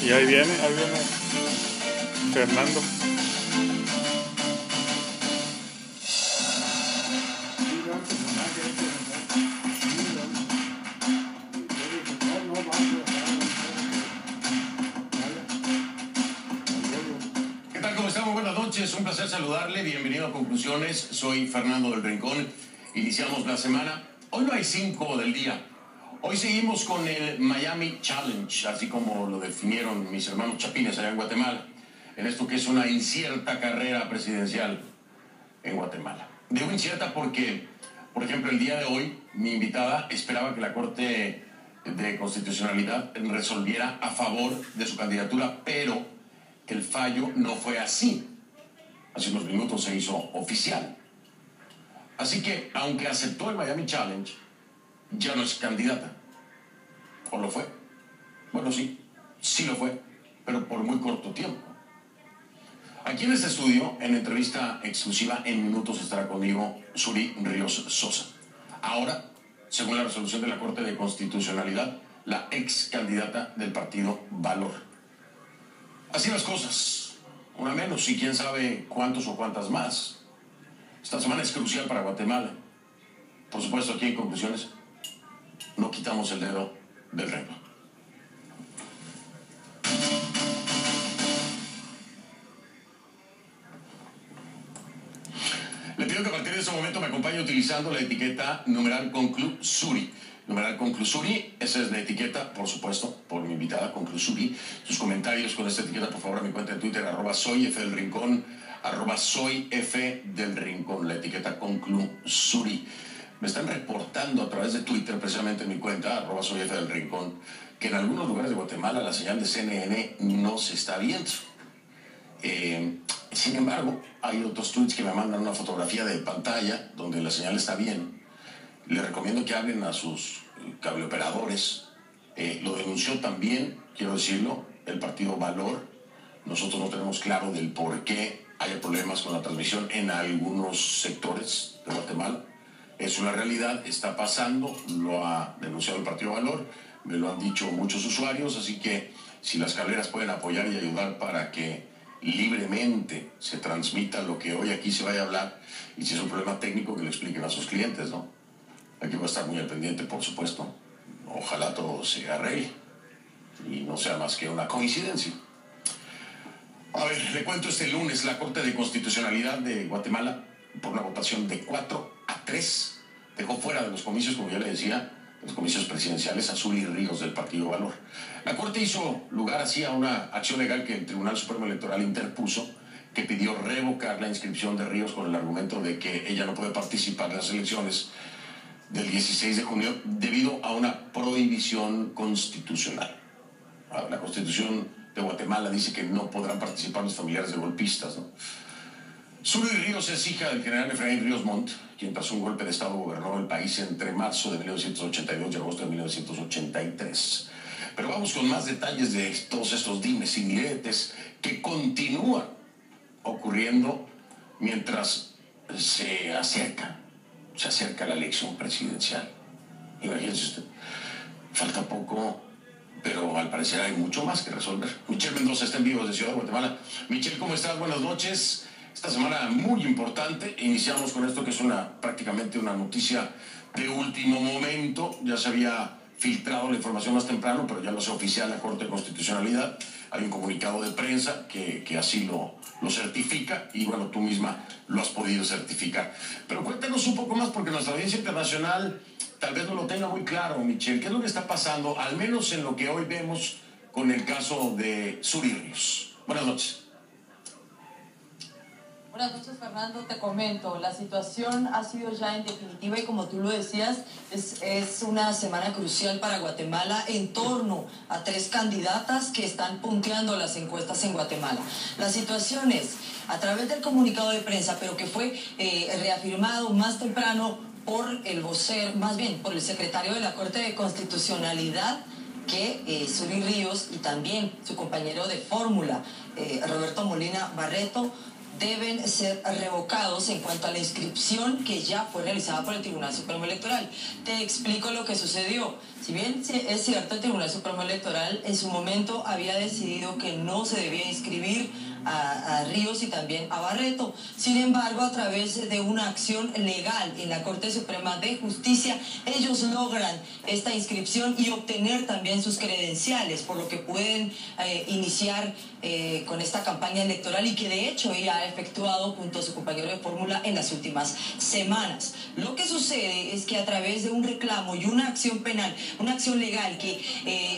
Y ahí viene Fernando. ¿Qué tal? ¿Cómo estamos? Buenas noches, un placer saludarle. Bienvenido a Conclusiones. Soy Fernando del Rincón. Iniciamos la semana. Hoy no hay 5 del día. Hoy seguimos con el Miami Challenge, así como lo definieron mis hermanos chapines allá en Guatemala, en esto que es una incierta carrera presidencial en Guatemala. Digo incierta porque, por ejemplo, el día de hoy, mi invitada esperaba que la Corte de Constitucionalidad resolviera a favor de su candidatura, pero el fallo no fue así. Hace unos minutos se hizo oficial. Así que, aunque aceptó el Miami Challenge, ya no es candidata. ¿O lo fue? Bueno, sí lo fue, pero por muy corto tiempo. Aquí en este estudio, en entrevista exclusiva, en minutos estará conmigo Suri Ríos Sosa. Ahora, según la resolución de la Corte de Constitucionalidad, la ex candidata del partido Valor. Así las cosas, una menos y quién sabe cuántos o cuántas más. Esta semana es crucial para Guatemala. Por supuesto, aquí en Conclusiones no quitamos el dedo del renglón. Le pido que a partir de este momento me acompañe utilizando la etiqueta numeral conclusuri. Numeral conclusuri, esa es la etiqueta, por supuesto, por mi invitada conclusuri. Sus comentarios con esta etiqueta, por favor, a mi cuenta de Twitter, @soyfdelrincón, @soyfdelrincón, la etiqueta conclusuri. Me están reportando a través de Twitter, precisamente en mi cuenta, @soyfdelrincón, que en algunos lugares de Guatemala la señal de CNN no se está viendo. Sin embargo, hay otros tweets que me mandan una fotografía de pantalla donde la señal está bien. Les recomiendo que hablen a sus cableoperadores. Lo denunció también, quiero decirlo, el partido Valor. Nosotros no tenemos claro del por qué haya problemas con la transmisión en algunos sectores de Guatemala. Es una realidad, está pasando, lo ha denunciado el partido Valor, me lo han dicho muchos usuarios, así que si las cableras pueden apoyar y ayudar para que libremente se transmita lo que hoy aquí se vaya a hablar, y si es un problema técnico que le expliquen a sus clientes, ¿no? Aquí voy a estar muy al pendiente, por supuesto. Ojalá todo se arregle y no sea más que una coincidencia. A ver, le cuento, este lunes la Corte de Constitucionalidad de Guatemala, por una votación de 4-3, dejó fuera de los comicios, como ya le decía, los comicios presidenciales, a Suri Ríos del partido Valor. La Corte hizo lugar así a una acción legal que el Tribunal Supremo Electoral interpuso, que pidió revocar la inscripción de Ríos con el argumento de que ella no puede participar en las elecciones del 16 de junio debido a una prohibición constitucional. La Constitución de Guatemala dice que no podrán participar los familiares de golpistas, ¿no? Suri Ríos es hija del general Efraín Ríos Montt, quien tras un golpe de Estado gobernó el país entre marzo de 1982 y agosto de 1983. Pero vamos con más detalles de todos estos dimes y diretes que continúan ocurriendo mientras se acerca la elección presidencial. Imagínense usted, falta poco, pero al parecer hay mucho más que resolver. Michelle Mendoza está en vivo desde Ciudad de Guatemala. Michelle, ¿cómo estás? Buenas noches. Esta semana muy importante. Iniciamos con esto que es prácticamente una noticia de último momento. Ya se había filtrado la información más temprano, pero ya lo hace oficial la Corte de Constitucionalidad. Hay un comunicado de prensa que así lo certifica, y bueno, tú misma lo has podido certificar. Pero cuéntanos un poco más, porque nuestra audiencia internacional tal vez no lo tenga muy claro, Michelle. ¿Qué es lo que está pasando, al menos en lo que hoy vemos con el caso de Suri Ríos? Buenas noches. Buenas noches, Fernando. Te comento, la situación ha sido ya en definitiva y como tú lo decías, es una semana crucial para Guatemala en torno a 3 candidatas que están punteando las encuestas en Guatemala. La situación es, a través del comunicado de prensa, pero que fue reafirmado más temprano por el vocero, más bien por el secretario de la Corte de Constitucionalidad, que Suri Ríos y también su compañero de fórmula, Roberto Molina Barreto, deben ser revocados en cuanto a la inscripción que ya fue realizada por el Tribunal Supremo Electoral. Te explico lo que sucedió. Si bien es cierto, el Tribunal Supremo Electoral en su momento había decidido que no se debía inscribir a Ríos y también a Barreto. Sin embargo, a través de una acción legal en la Corte Suprema de Justicia, ellos logran esta inscripción y obtener también sus credenciales, por lo que pueden iniciar con esta campaña electoral y que de hecho ella ha efectuado junto a su compañero de fórmula en las últimas semanas. Lo que sucede es que a través de un reclamo y una acción penal, una acción legal que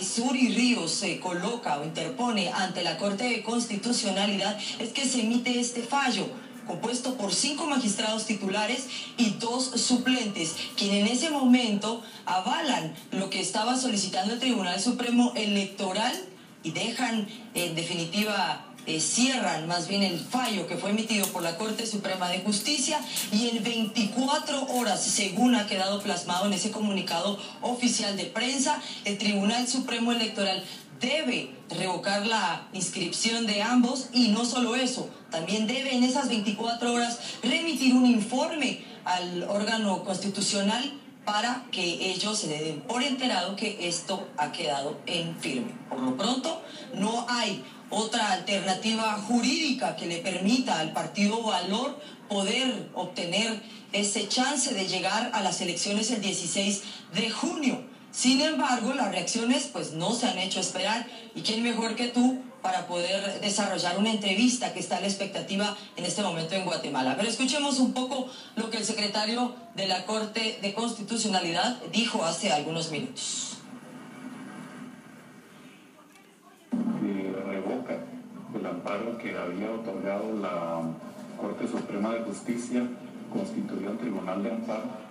Suri Ríos se coloca o interpone ante la Corte de Constitucionalidad, es que se emite este fallo, compuesto por 5 magistrados titulares y 2 suplentes, quienes en ese momento avalan lo que estaba solicitando el Tribunal Supremo Electoral y dejan, en definitiva, cierran más bien el fallo que fue emitido por la Corte Suprema de Justicia, y en 24 horas, según ha quedado plasmado en ese comunicado oficial de prensa, el Tribunal Supremo Electoral debe revocar la inscripción de ambos, y no solo eso, también debe en esas 24 horas remitir un informe al órgano constitucional para que ellos se den por enterado que esto ha quedado en firme. Por lo pronto, no hay otra alternativa jurídica que le permita al partido Valor poder obtener ese chance de llegar a las elecciones el 16 de junio. Sin embargo, las reacciones pues no se han hecho esperar, y quién mejor que tú para poder desarrollar una entrevista que está a la expectativa en este momento en Guatemala. Pero escuchemos un poco lo que el secretario de la Corte de Constitucionalidad dijo hace algunos minutos. Revoca el amparo que había otorgado la Corte Suprema de Justicia, constituyó un tribunal de amparo.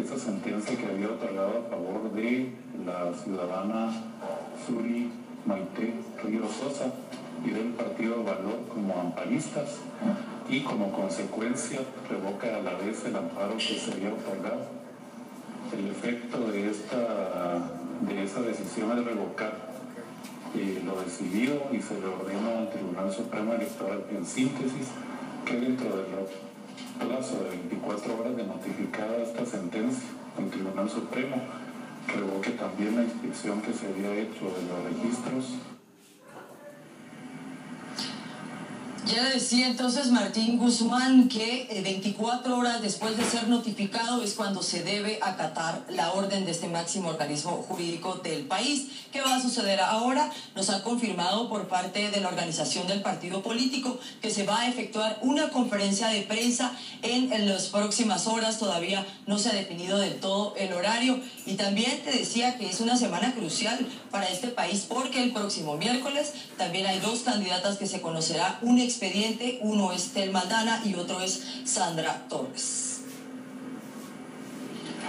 Esa sentencia que había otorgado a favor de la ciudadana Suri Maite Ríos Sosa y del partido Valor como amparistas, y como consecuencia revoca a la vez el amparo que se había otorgado. El efecto de esa decisión es revocar lo decidido, y se le ordena al Tribunal Supremo Electoral, en síntesis, que dentro del plazo de 24 horas de notificada esta sentencia, el Tribunal Supremo revoque también la inscripción que se había hecho de los registros. Ya decía entonces Martín Guzmán que 24 horas después de ser notificado es cuando se debe acatar la orden de este máximo organismo jurídico del país. ¿Qué va a suceder ahora? Nos ha confirmado por parte de la organización del partido político que se va a efectuar una conferencia de prensa en las próximas horas. Todavía no se ha definido del todo el horario, y también te decía que es una semana crucial para este país, porque el próximo miércoles también hay 2 candidatas que se conocerá un expediente. Uno es Tel Maldana y otro es Sandra Torres.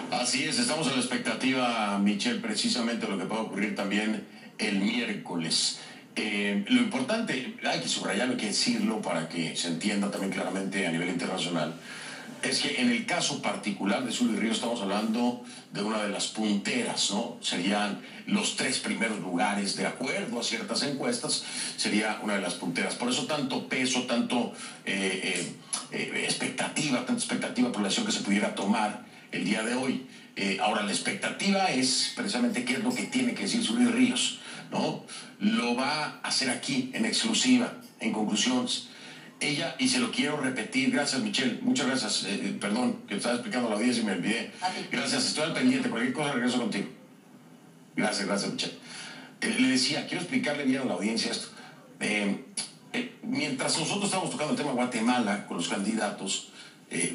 Así es, estamos en la expectativa, Michelle, precisamente lo que puede ocurrir también el miércoles. Lo importante, hay que subrayarlo, hay que decirlo para que se entienda también claramente a nivel internacional, es que en el caso particular de Suri Ríos estamos hablando de una de las punteras, ¿no? Serían los 3 primeros lugares, de acuerdo a ciertas encuestas, sería una de las punteras. Por eso tanto peso, tanta expectativa por la acción que se pudiera tomar el día de hoy. Ahora, la expectativa es precisamente qué es lo que tiene que decir Suri Ríos, ¿no? Lo va a hacer aquí, en exclusiva, en conclusiones. Ella, y se lo quiero repetir, gracias Michelle, muchas gracias, perdón, que estaba explicando a la audiencia y me olvidé. Gracias, estoy al pendiente, cualquier cosa regreso contigo. Gracias Michelle. Le decía, quiero explicarle bien a la audiencia esto. Mientras nosotros estamos tocando el tema Guatemala con los candidatos,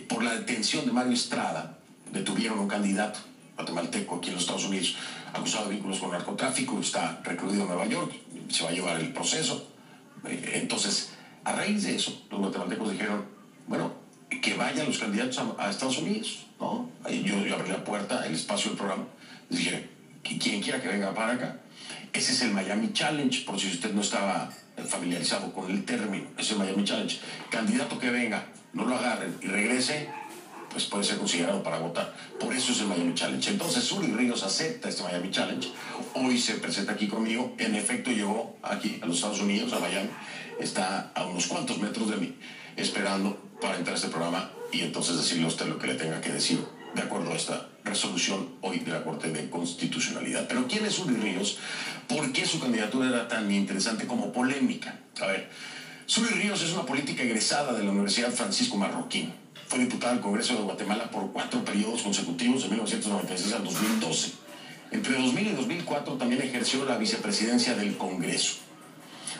por la detención de Mario Estrada, detuvieron un candidato guatemalteco aquí en los Estados Unidos, acusado de vínculos con narcotráfico, está recluido en Nueva York, se va a llevar el proceso. Entonces, a raíz de eso, los guatemaltecos dijeron, bueno, que vayan los candidatos a Estados Unidos, ¿no? Yo abrí la puerta, el espacio del programa, les dije, quien quiera que venga para acá. Ese es el Miami Challenge, por si usted no estaba familiarizado con el término, es el Miami Challenge. Candidato que venga, no lo agarren y regrese, pues puede ser considerado para votar. Por eso es el Miami Challenge. Entonces Zuly Ríos acepta este Miami Challenge. Hoy se presenta aquí conmigo. En efecto, llegó aquí a los Estados Unidos, a Miami. Está a unos cuantos metros de mí, esperando para entrar a este programa y entonces decirle a usted lo que le tenga que decir de acuerdo a esta resolución hoy de la Corte de Constitucionalidad. Pero ¿quién es Zuly Ríos? ¿Por qué su candidatura era tan interesante como polémica? A ver, Zuly Ríos es una política egresada de la Universidad Francisco Marroquín. Fue diputada al Congreso de Guatemala por 4 periodos consecutivos de 1996 al 2012. Entre 2000 y 2004 también ejerció la vicepresidencia del Congreso.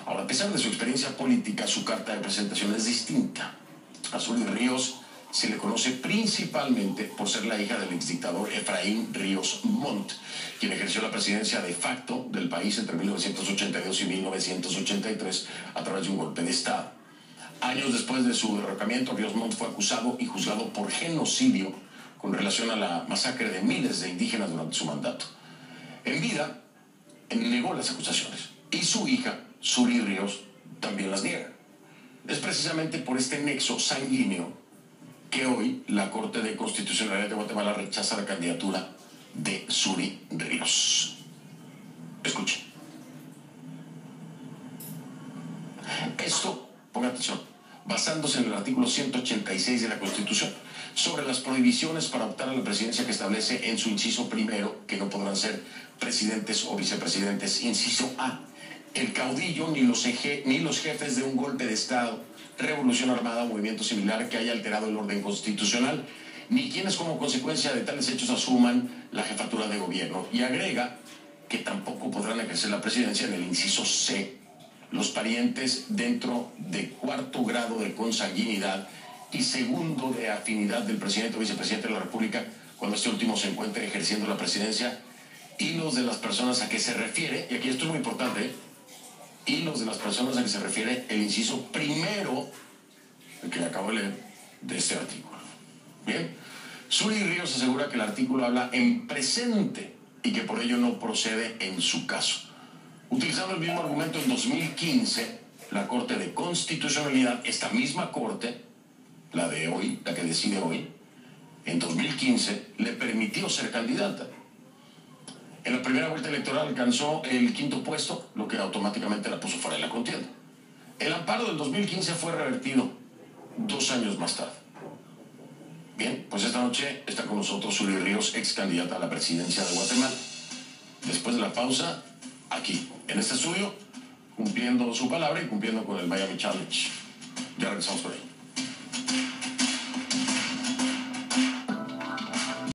Ahora, a pesar de su experiencia política, su carta de presentación es distinta. A Zuly Ríos se le conoce principalmente por ser la hija del exdictador Efraín Ríos Montt, quien ejerció la presidencia de facto del país entre 1982 y 1983 a través de un golpe de Estado. Años después de su derrocamiento, Ríos Montt fue acusado y juzgado por genocidio con relación a la masacre de miles de indígenas durante su mandato. En vida, negó las acusaciones y su hija, Zuly Ríos, también las niega. Es precisamente por este nexo sanguíneo que hoy la Corte de Constitucionalidad de Guatemala rechaza la candidatura de Zuly Ríos. Escuche. Esto, ponga atención, basándose en el artículo 186 de la Constitución, sobre las prohibiciones para optar a la presidencia que establece en su inciso primero que no podrán ser presidentes o vicepresidentes. Inciso A. El caudillo ni los jefes de un golpe de Estado, revolución armada o movimiento similar que haya alterado el orden constitucional, ni quienes como consecuencia de tales hechos asuman la jefatura de gobierno. Y agrega que tampoco podrán ejercer la presidencia en el inciso C los parientes dentro de 4º grado de consanguinidad y 2º de afinidad del presidente o vicepresidente de la República cuando este último se encuentre ejerciendo la presidencia, y los de las personas a que se refiere, y aquí esto es muy importante, y los de las personas a que se refiere el inciso primero, el que acabo de leer, de este artículo. Bien, Zuly Ríos asegura que el artículo habla en presente y que por ello no procede en su caso. Utilizando el mismo argumento, en 2015, la Corte de Constitucionalidad, esta misma Corte, la de hoy, la que decide hoy, en 2015 le permitió ser candidata. En la primera vuelta electoral alcanzó el 5º puesto, lo que automáticamente la puso fuera de la contienda. El amparo del 2015 fue revertido 2 años más tarde. Bien, pues esta noche está con nosotros Zuly Ríos, ex candidata a la presidencia de Guatemala. Después de la pausa, aquí, en este estudio, cumpliendo su palabra y cumpliendo con el Miami Challenge. Ya regresamos por ahí.